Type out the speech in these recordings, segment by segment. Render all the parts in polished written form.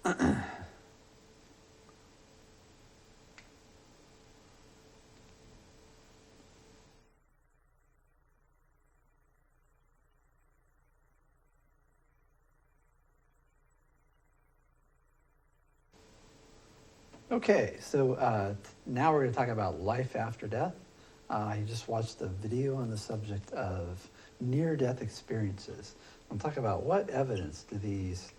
Okay, so now we're going to talk about life after death. You just watched the video on the subject of near-death experiences. I'm talking about what evidence do these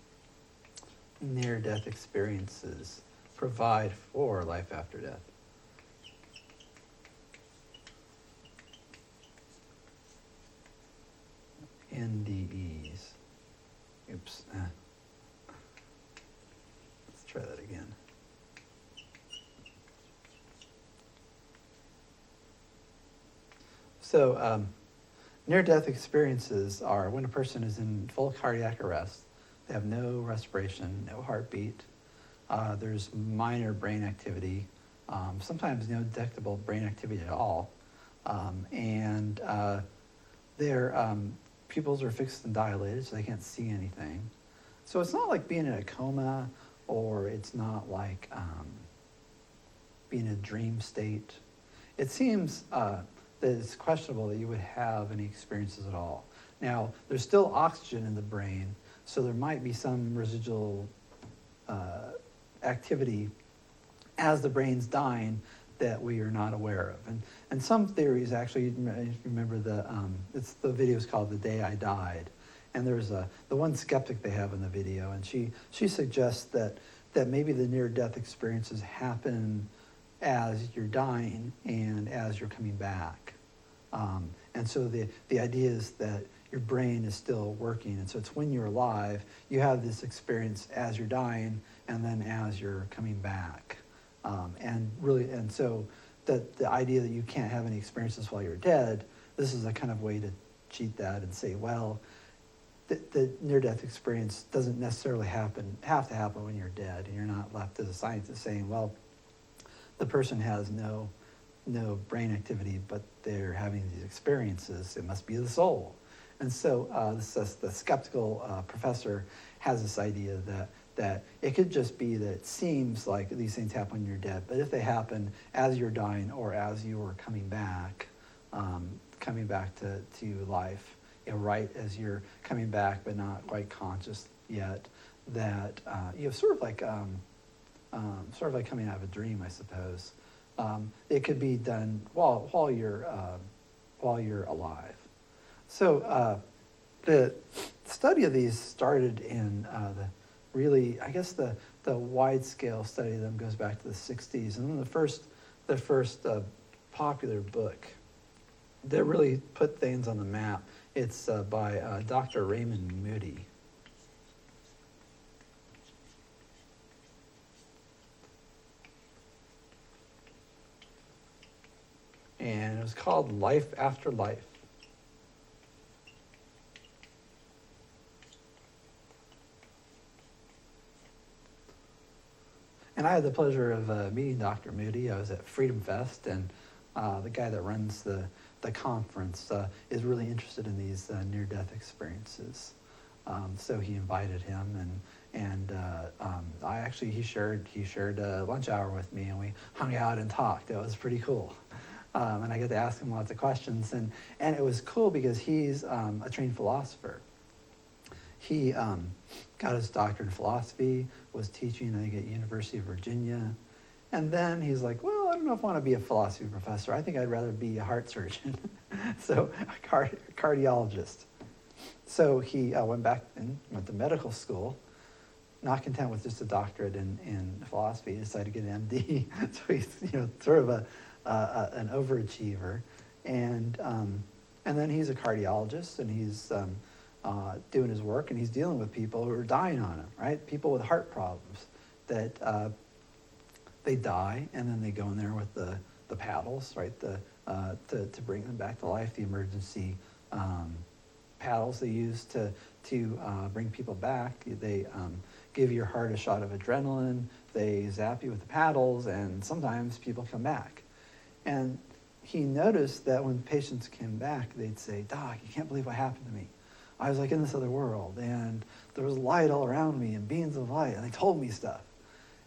near-death experiences provide for life after death. NDEs. Oops. Let's try that again. So, near-death experiences are when a person is in full cardiac arrest. They have no respiration, no heartbeat. There's minor brain activity, sometimes no detectable brain activity at all. And their pupils are fixed and dilated, so they can't see anything. So it's not like being in a coma, or it's not like being in a dream state. It seems that it's questionable that you would have any experiences at all. Now, there's still oxygen in the brain, so there might be some residual activity as the brain's dying that we are not aware of. And some theories actually, remember the video is called The Day I Died. And there's the one skeptic they have in the video, and she suggests that maybe the near-death experiences happen as you're dying and as you're coming back. And so the idea is that your brain is still working. And so it's when you're alive, you have this experience as you're dying and then as you're coming back. And so the idea that you can't have any experiences while you're dead, this is a kind of way to cheat that and say, well, the near-death experience doesn't necessarily have to happen when you're dead, and you're not left as a scientist saying, well, the person has no brain activity, but they're having these experiences. It must be the soul. And so the skeptical professor has this idea that it could just be that it seems like these things happen when you're dead, but if they happen as you're dying or as you are coming back to life, right as you're coming back but not quite conscious yet, that sort of like coming out of a dream, I suppose. It could be done while you're alive. So the study of these started in the wide-scale study of them goes back to the 60s, and then the first popular book that really put things on the map, it's by Dr. Raymond Moody. And it was called Life After Life. And I had the pleasure of meeting Dr. Moody. I was at Freedom Fest, and the guy that runs the conference is really interested in these near-death experiences. So he invited him, and he shared a lunch hour with me, and we hung out and talked. It was pretty cool. And I got to ask him lots of questions, and it was cool because he's a trained philosopher. He got his doctorate in philosophy, was teaching, I think, at University of Virginia. And then he's like, well, I don't know if I want to be a philosophy professor. I think I'd rather be a heart surgeon. So a cardiologist. So he went back and went to medical school, not content with just a doctorate in philosophy. He decided to get an MD. So he's sort of an overachiever. And then he's a cardiologist, and he's doing his work, and he's dealing with people who are dying on him, right? People with heart problems that they die, and then they go in there with the paddles, right? To bring them back to life, the emergency paddles they use to bring people back. They give your heart a shot of adrenaline. They zap you with the paddles, and sometimes people come back. And he noticed that when patients came back, they'd say, Doc, you can't believe what happened to me. I was like in this other world, and there was light all around me and beings of light, and they told me stuff.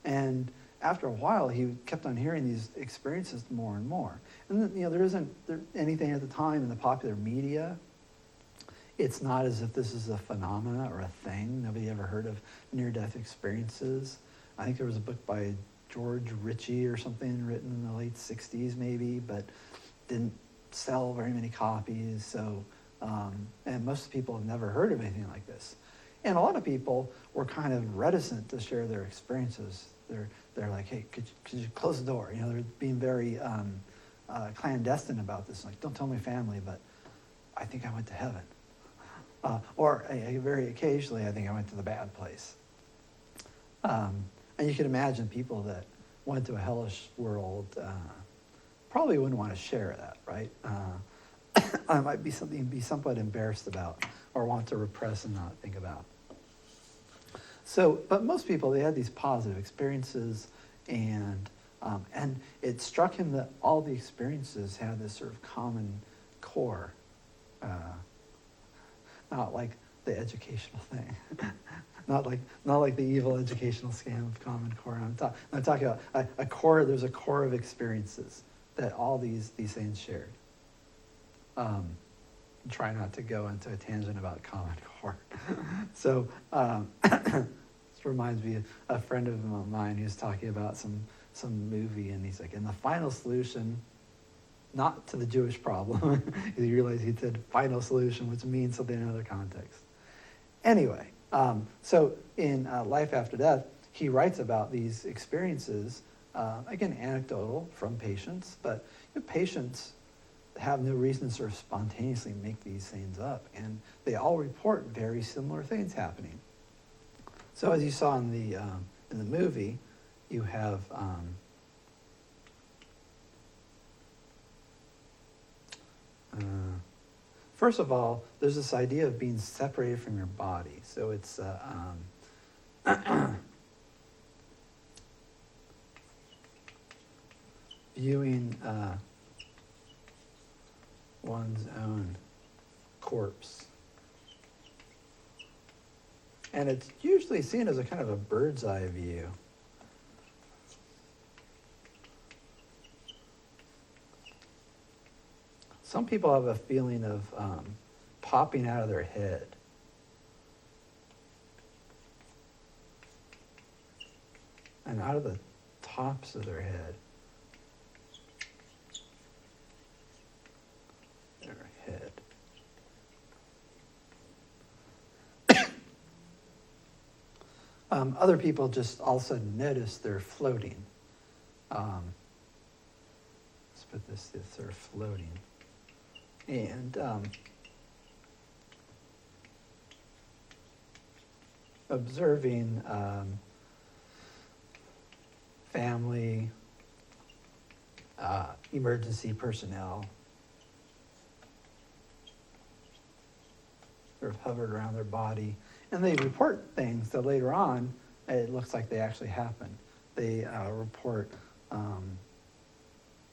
And after a while, he kept on hearing these experiences more and more. And then, there isn't anything at the time in the popular media. It's not as if this is a phenomena or a thing. Nobody ever heard of near-death experiences. I think there was a book by George Ritchie or something written in the late 60s maybe, but didn't sell very many copies. So, and most people have never heard of anything like this. And a lot of people were kind of reticent to share their experiences. They're like, hey, could you close the door? They're being very clandestine about this. Like, don't tell my family, but I think I went to heaven. Or very occasionally, I think I went to the bad place. And you can imagine people that went to a hellish world probably wouldn't want to share that, right? It might be something to be somewhat embarrassed about or want to repress and not think about. So, but most people, they had these positive experiences, and it struck him that all the experiences had this sort of common core. Not like the educational thing, not like the evil educational scam of Common Core. I'm talking about a core. There's a core of experiences that all these things shared. Try not to go into a tangent about Common Core. So this reminds me of a friend of mine who's talking about some movie, and he's like, in the final solution, not to the Jewish problem. You realize he said final solution, which means something in another context. Anyway, so in Life After Death, he writes about these experiences, again, anecdotal from patients, but patients have no reason to sort of spontaneously make these things up, and they all report very similar things happening. So as you saw in the movie, you have first of all, there's this idea of being separated from your body. So it's viewing one's own corpse. And it's usually seen as a kind of a bird's eye view. Some people have a feeling of popping out of their head. And out of the tops of their head. Their head. Other people just all of a sudden notice they're floating. Let's put this, they're floating. And observing family, emergency personnel sort of hovered around their body. And they report things that later on, it looks like they actually happen. They report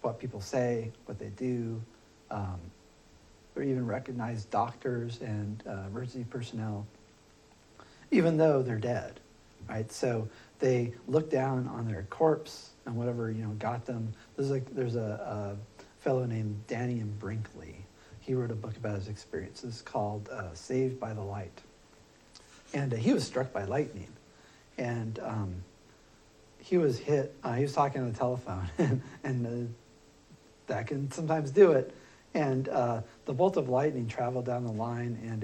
what people say, what they do, or even recognize doctors and emergency personnel, even though they're dead, right? So they look down on their corpse and whatever, got them. There's a fellow named Danny M. Brinkley. He wrote a book about his experiences called Saved by the Light. And he was struck by lightning. And he was hit, he was talking on the telephone, and that can sometimes do it. And the bolt of lightning traveled down the line, and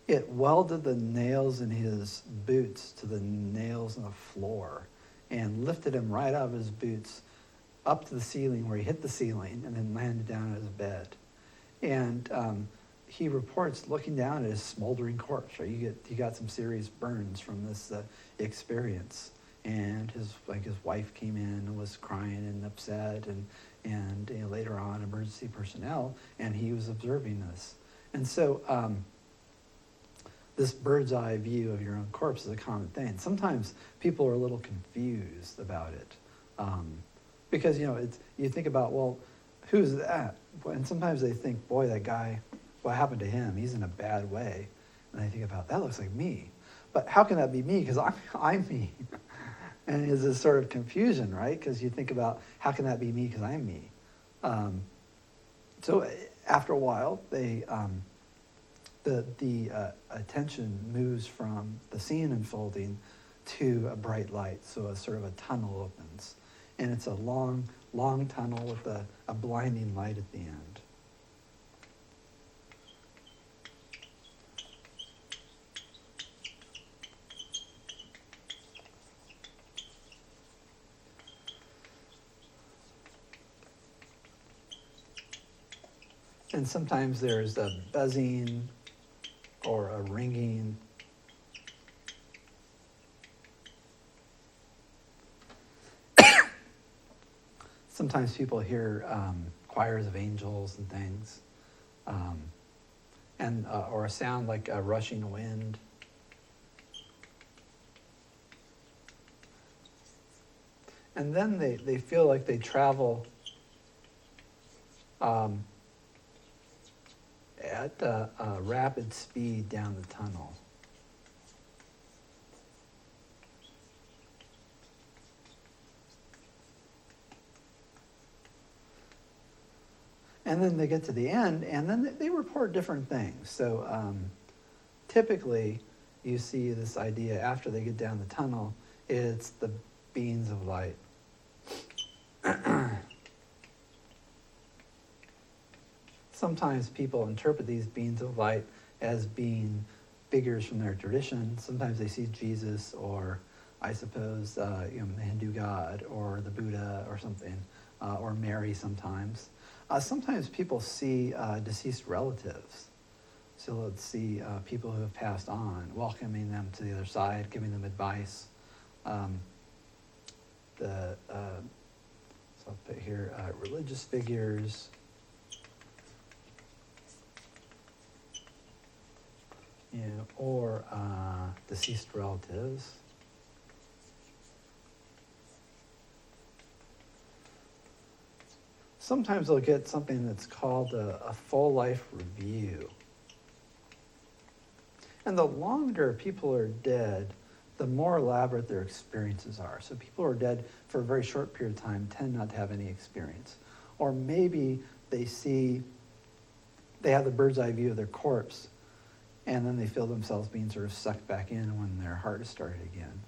it welded the nails in his boots to the nails in the floor and lifted him right out of his boots up to the ceiling, where he hit the ceiling and then landed down at his bed. And he reports looking down at his smoldering corpse. Right? You got some serious burns from this experience. And his wife came in and was crying and upset, and later on emergency personnel, and he was observing this. And so this bird's eye view of your own corpse is a common thing. Sometimes people are a little confused about it because you think about, well, who's that? And sometimes they think, boy, that guy what happened to him? He's in a bad way. And I think about, that looks like me. But how can that be me? Because I'm me. And it's this sort of confusion, right? Because you think about, how can that be me? Because I'm me. So after a while, the attention moves from the scene unfolding to a bright light. So a sort of a tunnel opens. And it's a long, long tunnel with a blinding light at the end. And sometimes there's a buzzing or a ringing. Sometimes people hear choirs of angels and things, or a sound like a rushing wind. And then they feel like they travel at a rapid speed down the tunnel. And then they get to the end, and then they report different things. So typically, you see this idea after they get down the tunnel, it's the beams of light. Sometimes people interpret these beams of light as being figures from their tradition. Sometimes they see Jesus, or I suppose the Hindu god, or the Buddha, or something, or Mary sometimes. Sometimes people see deceased relatives. So let's see people who have passed on, welcoming them to the other side, giving them advice. So I'll put here religious figures. Or deceased relatives. Sometimes they'll get something that's called a full life review. And the longer people are dead, the more elaborate their experiences are. So people who are dead for a very short period of time tend not to have any experience. Or maybe they have the bird's eye view of their corpse, and then they feel themselves being sort of sucked back in when their heart is started again.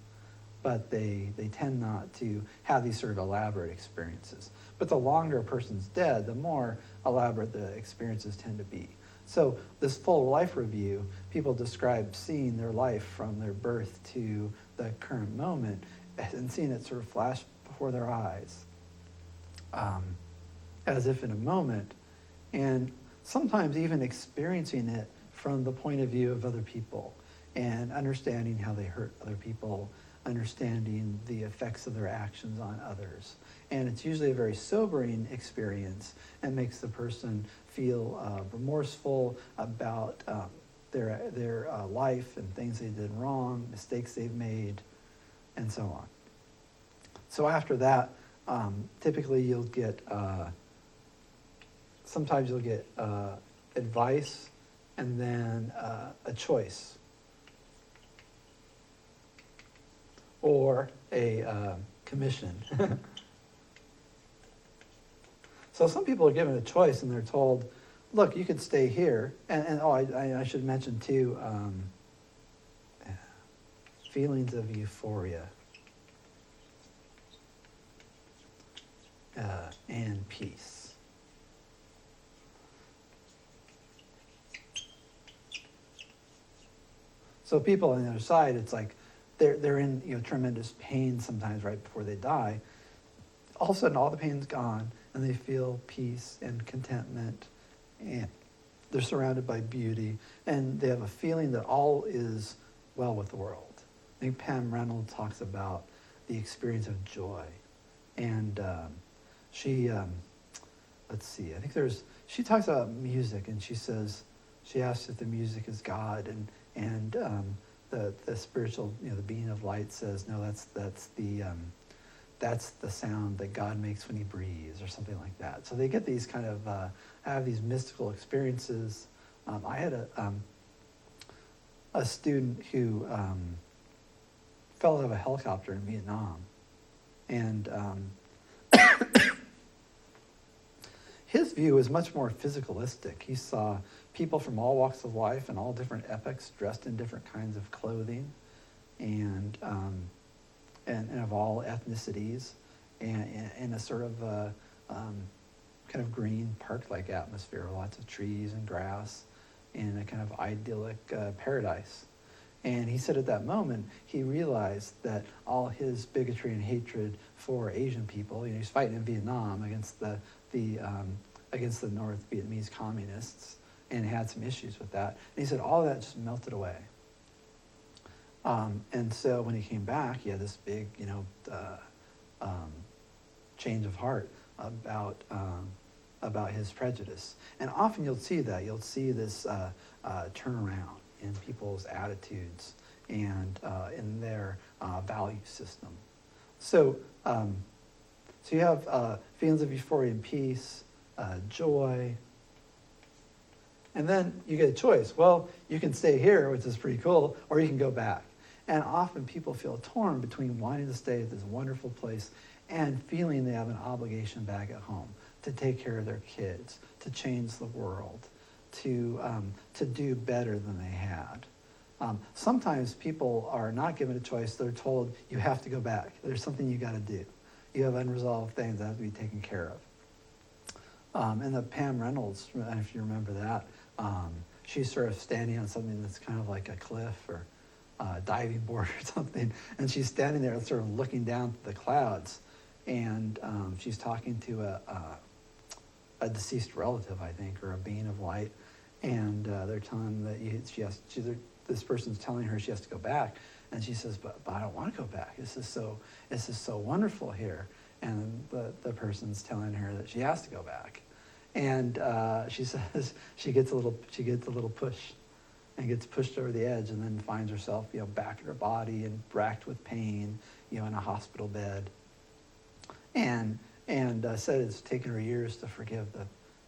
But they tend not to have these sort of elaborate experiences. But the longer a person's dead, the more elaborate the experiences tend to be. So this full life review, people describe seeing their life from their birth to the current moment and seeing it sort of flash before their eyes, as if in a moment, and sometimes even experiencing it from the point of view of other people and understanding how they hurt other people, understanding the effects of their actions on others. And it's usually a very sobering experience and makes the person feel remorseful about their life and things they did wrong, mistakes they've made, and so on. So after that, typically you'll get, sometimes you'll get advice and then a choice. Or a commission. So some people are given a choice and they're told, look, you could stay here. I should mention too, feelings of euphoria and peace. So people on the other side, it's like they're in tremendous pain sometimes right before they die. All of a sudden, all the pain's gone, and they feel peace and contentment, and they're surrounded by beauty, and they have a feeling that all is well with the world. I think Pam Reynolds talks about the experience of joy, and she talks about music, and she says, she asks if the music is God, and the spiritual, the being of light says, no, that's the sound that God makes when he breathes, or something like that. So they get these kind of, have these mystical experiences, I had a student who fell out of a helicopter in Vietnam, and his view was much more physicalistic. He saw people from all walks of life and all different epochs dressed in different kinds of clothing, and of all ethnicities, and in a sort of kind of green park-like atmosphere, lots of trees and grass, in a kind of idyllic paradise. And he said at that moment, he realized that all his bigotry and hatred for Asian people, he's fighting in Vietnam against the North Vietnamese communists, and had some issues with that. And he said all that just melted away. And so when he came back, he had this big, change of heart about his prejudice. And often you'll see that. You'll see this turnaround in people's attitudes and in their value system. So you have feelings of euphoria and peace, joy, and then you get a choice. Well, you can stay here, which is pretty cool, or you can go back. And often people feel torn between wanting to stay at this wonderful place and feeling they have an obligation back at home to take care of their kids, to change the world, to do better than they had. Sometimes people are not given a choice. They're told, you have to go back. There's something you got to do. You have unresolved things that have to be taken care of. And the Pam Reynolds, if you remember that, she's sort of standing on something that's kind of like a cliff or a diving board or something, and she's standing there sort of looking down at the clouds, and she's talking to a deceased relative, I think, or a being of light, and they're telling that this person's telling her she has to go back, and she says, but I don't want to go back. This is so wonderful here. And the person's telling her that she has to go back, and she says she gets a little push, and gets pushed over the edge, and then finds herself back in her body and racked with pain, in a hospital bed, and said it's taken her years to forgive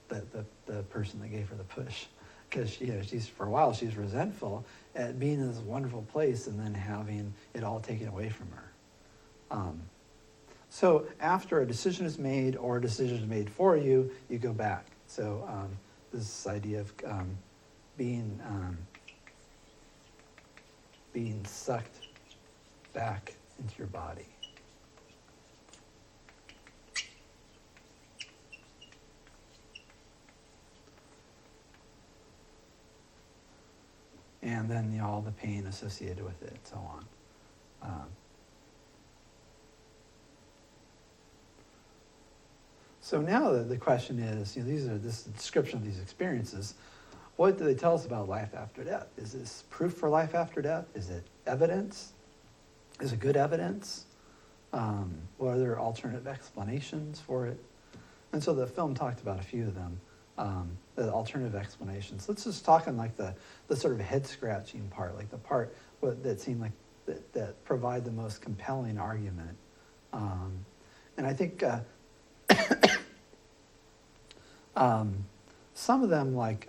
the person that gave her the push, because she's for a while she's resentful at being in this wonderful place and then having it all taken away from her. So after a decision is made or a decision is made for you, you go back. So this idea of being sucked back into your body. And then all the pain associated with it, and so on. So now the question is, this is a description of these experiences. What do they tell us about life after death? Is this proof for life after death? Is it evidence? Is it good evidence? What are there alternative explanations for it? And so the film talked about a few of them. The alternative explanations. Let's just talk on like the sort of head scratching part, like the part that seemed like that provide the most compelling argument. And I think some of them, like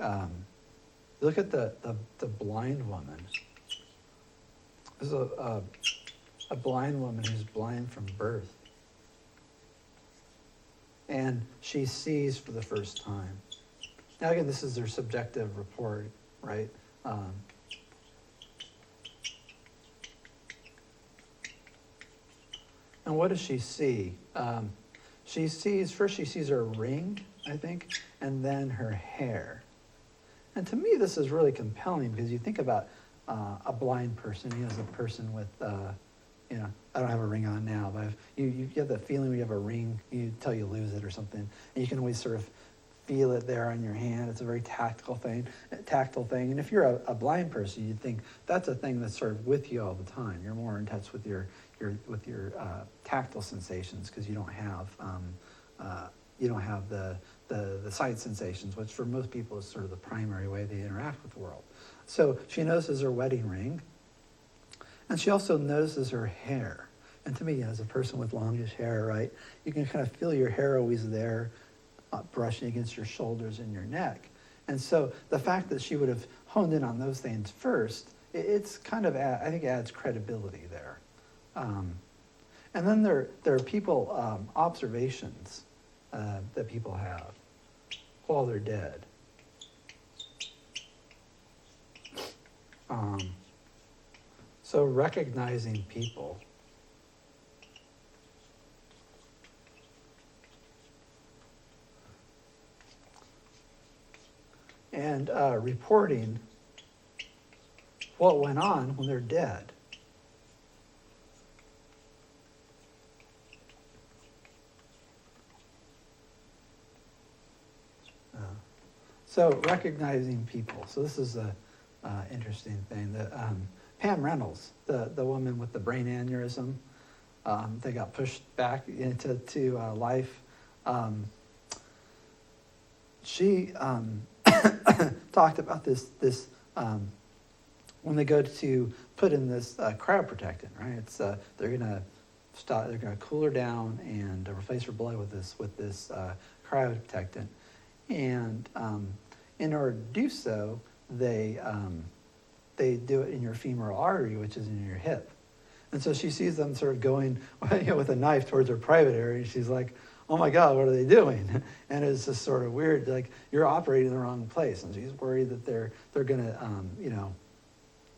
look at the blind woman. There's a blind woman who's blind from birth, and she sees for the first time. Now again, this is their subjective report, right? And what does she see? She sees her ring, I think, and then her hair. And to me, this is really compelling because you think about a blind person, as a person with, I don't have a ring on now, but you have that feeling when you have a ring, until you lose it or something, and you can always sort of feel it there on your hand. It's a very tactile thing. And if you're a blind person, you'd think that's a thing that's sort of with you all the time. You're more in touch with your tactile sensations because you don't have the sight sensations, which for most people is sort of the primary way they interact with the world. So she notices her wedding ring, and she also notices her hair. And to me, as a person with longish hair, right, you can kind of feel your hair always there, brushing against your shoulders and your neck. And so the fact that she would have honed in on those things first, it's kind of, I think, adds credibility there. And then there are people, observations that people have while they're dead. So recognizing people. And reporting what went on when they're dead. So recognizing people. So this is a interesting thing. That Pam Reynolds, the woman with the brain aneurysm, that got pushed back into life. She talked about this when they go to put in this cryoprotectant, right? It's they're gonna cool her down and replace her blood with this cryoprotectant, and in order to do so, they do it in your femoral artery, which is in your hip. And so she sees them sort of going with a knife towards her private area, and she's like, oh my God, what are they doing? And it's just sort of weird, like you're operating in the wrong place. And she's worried that they're gonna,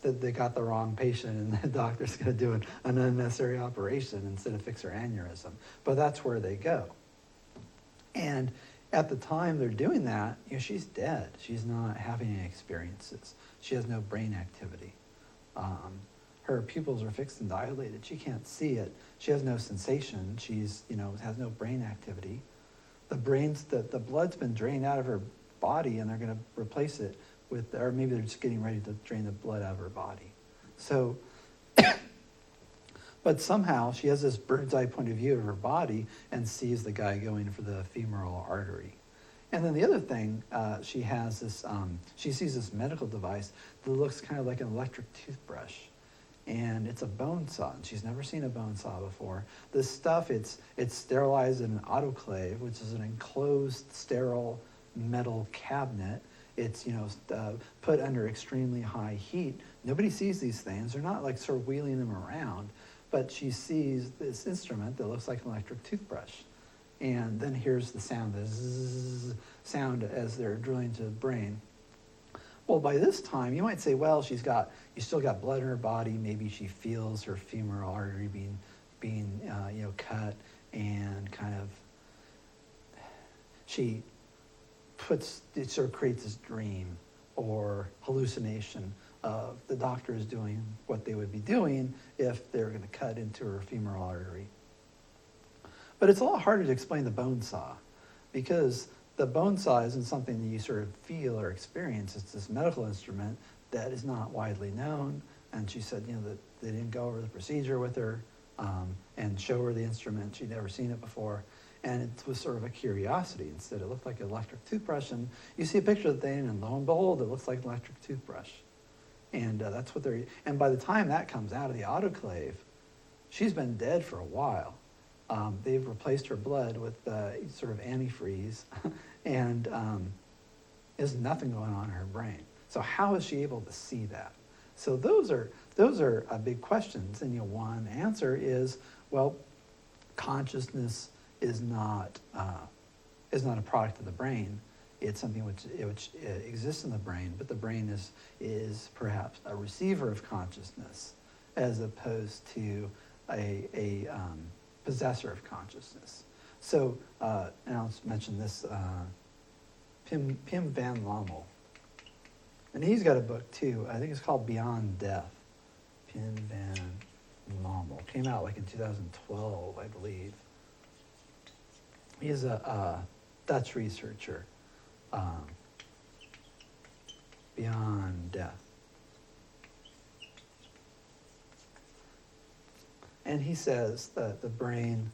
that they got the wrong patient and the doctor's gonna do an unnecessary operation instead of fix her aneurysm. But that's where they go. And at the time they're doing that, she's dead. She's not having any experiences. She has no brain activity. Her pupils are fixed and dilated. She can't see it. She has no sensation. She's, has no brain activity. The blood's been drained out of her body, and they're going to replace it with, or maybe they're just getting ready to drain the blood out of her body. So, but somehow she has this bird's eye point of view of her body and sees the guy going for the femoral artery. And then the other thing, she has this, she sees this medical device that looks kind of like an electric toothbrush. And it's a bone saw, and she's never seen a bone saw before. This stuff, it's sterilized in an autoclave, which is an enclosed, sterile metal cabinet. It's put under extremely high heat. Nobody sees these things. They're not like sort of wheeling them around, but she sees this instrument that looks like an electric toothbrush, and then hears the sound, the zzz sound as they're drilling to the brain. Well, by this time, you might say, well, you still got blood in her body.Maybe she feels her femoral artery being cut, and kind of it sort of creates this dream or hallucination of the doctor is doing what they would be doing if they were going to cut into her femoral artery. But it's a lot harder to explain the bone saw, because the bone saw isn't something that you sort of feel or experience. It's this medical instrument that is not widely known. And she said, that they didn't go over the procedure with her and show her the instrument. She'd never seen it before. And it was sort of a curiosity. Instead, it looked like an electric toothbrush. And you see a picture of the thing, and lo and behold, it looks like an electric toothbrush. And that's what and by the time that comes out of the autoclave, she's been dead for a while. They've replaced her blood with sort of antifreeze, and there's nothing going on in her brain. So how is she able to see that? So those are big questions. And one answer is, well, consciousness is not a product of the brain. It's something which exists in the brain, but the brain is perhaps a receiver of consciousness, as opposed to a possessor of consciousness. So, and I'll just mention this, Pim Van Lommel. And he's got a book too, I think it's called Beyond Death. Pim Van Lommel. Came out like in 2012, I believe. He's a Dutch researcher. Beyond Death. And he says that the brain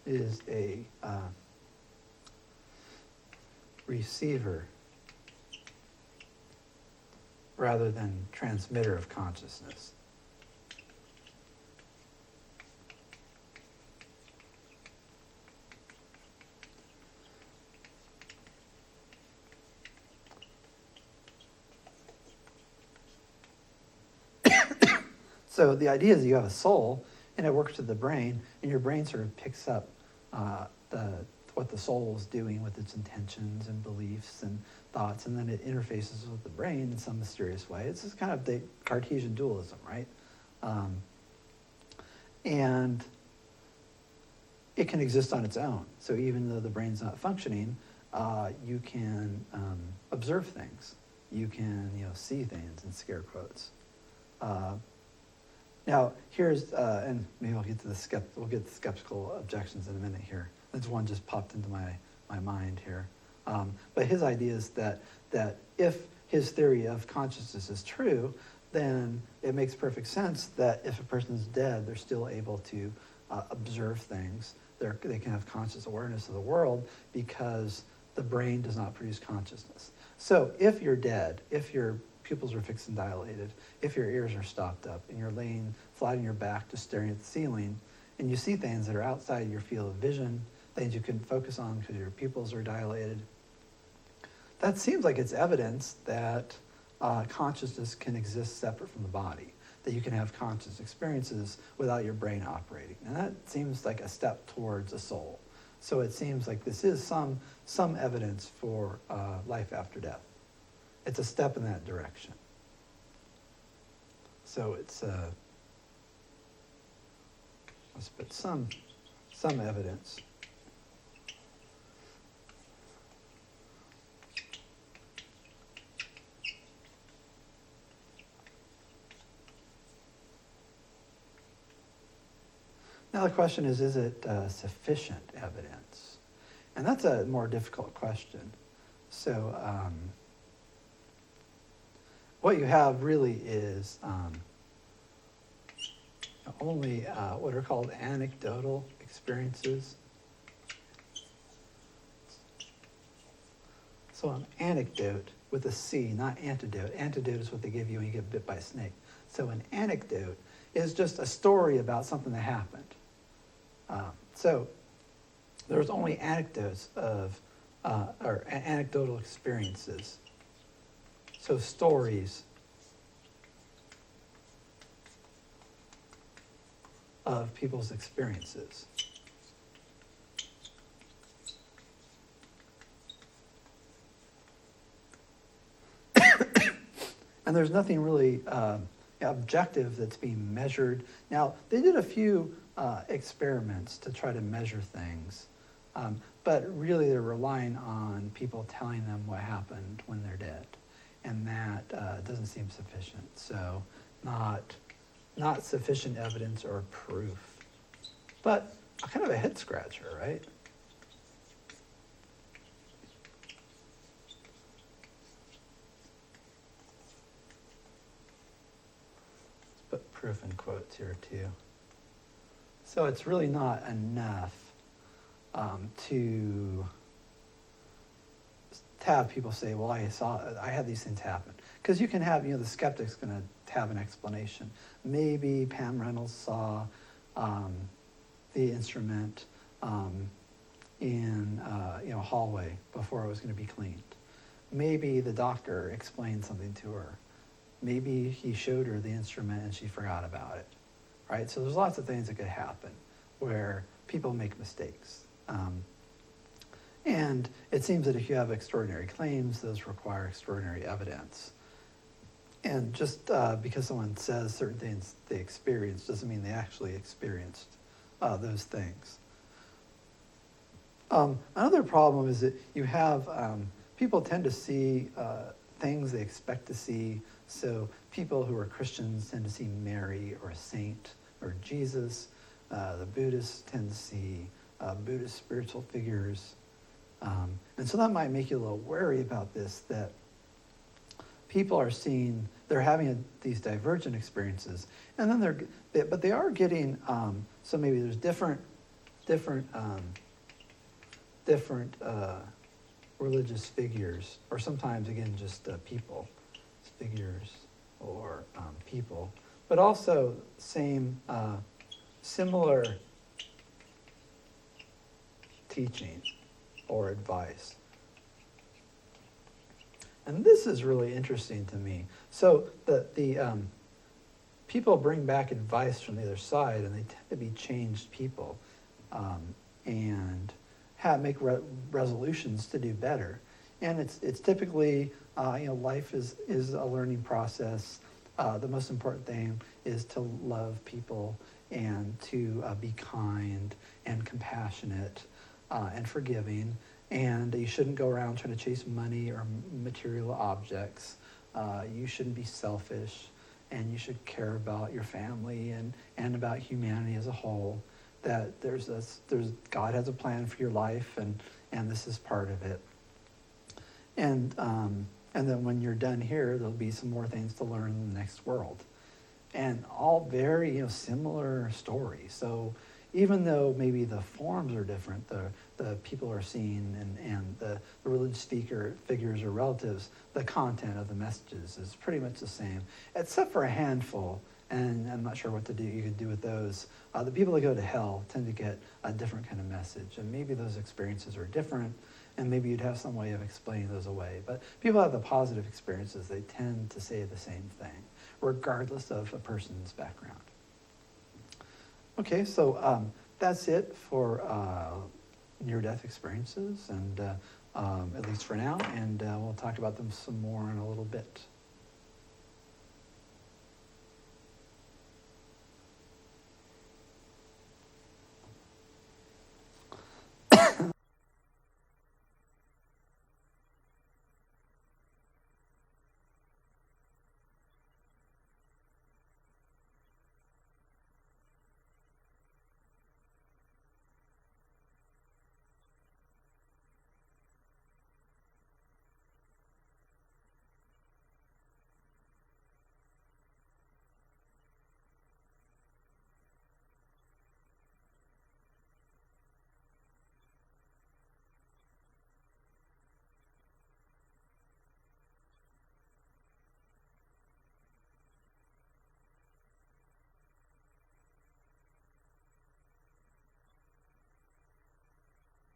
is a receiver rather than transmitter of consciousness. So the idea is you have a soul, and it works with the brain, and your brain sort of picks up what the soul is doing with its intentions and beliefs and thoughts, and then it interfaces with the brain in some mysterious way. It's just kind of the Cartesian dualism, right? And it can exist on its own. So even though the brain's not functioning, you can observe things. You can, see things in scare quotes. Now, here's, and maybe we'll get to the skeptical objections in a minute here. There's one just popped into my mind here. But his idea is that if his theory of consciousness is true, then it makes perfect sense that if a person's dead, they're still able to observe things. They can have conscious awareness of the world because the brain does not produce consciousness. So if you're dead, if your pupils are fixed and dilated, if your ears are stopped up and you're laying flat on your back just staring at the ceiling, and you see things that are outside your field of vision, things you can focus on because your pupils are dilated, that seems like it's evidence that consciousness can exist separate from the body, that you can have conscious experiences without your brain operating. And that seems like a step towards a soul. So it seems like this is some evidence for life after death. It's a step in that direction. So it's let's put some evidence. Now the question is it sufficient evidence? And that's a more difficult question. So what you have really is only what are called anecdotal experiences. So an anecdote with a C, not antidote. Antidote is what they give you when you get bit by a snake. So an anecdote is just a story about something that happened. So there's only anecdotes of, or anecdotal experiences. So stories of people's experiences. And there's nothing really objective that's being measured. Now, they did a few experiments to try to measure things, but really they're relying on people telling them what happened when they're dead, and that doesn't seem sufficient. So not sufficient evidence or proof, but kind of a head scratcher, right? Let's put proof in quotes here too. So it's really not enough to have people say, well, I had these things happen. Because you can have, the skeptic's going to have an explanation. Maybe Pam Reynolds saw the instrument in a hallway before it was going to be cleaned. Maybe the doctor explained something to her. Maybe he showed her the instrument and she forgot about it. Right? So there's lots of things that could happen where people make mistakes. And it seems that if you have extraordinary claims, those require extraordinary evidence. And just because someone says certain things they experienced doesn't mean they actually experienced those things. Another problem is that you have, people tend to see things they expect to see. So people who are Christians tend to see Mary or a saint or Jesus. The Buddhists tend to see Buddhist spiritual figures. And so that might make you a little wary about this, that people are seeing, they're having these divergent experiences, and then but they are getting, so maybe there's different religious figures, or sometimes, again, just people, figures or people, but also similar teaching or advice. And this is really interesting to me. So people bring back advice from the other side, and they tend to be changed people, and make resolutions to do better. And it's typically, life is a learning process. The most important thing is to love people and to be kind and compassionate and forgiving. And you shouldn't go around trying to chase money or material objects. You shouldn't be selfish, and you should care about your family and about humanity as a whole. That God has a plan for your life, and this is part of it. And then when you're done here, there'll be some more things to learn in the next world. And all very, similar stories. So even though maybe the forms are different, the people are seen and the religious figures or relatives, the content of the messages is pretty much the same, except for a handful. And I'm not sure what you could do with those. The people that go to hell tend to get a different kind of message, and maybe those experiences are different, and maybe you'd have some way of explaining those away. But people have the positive experiences, they tend to say the same thing, regardless of a person's background. Okay, so that's it for near-death experiences, and at least for now, and we'll talk about them some more in a little bit.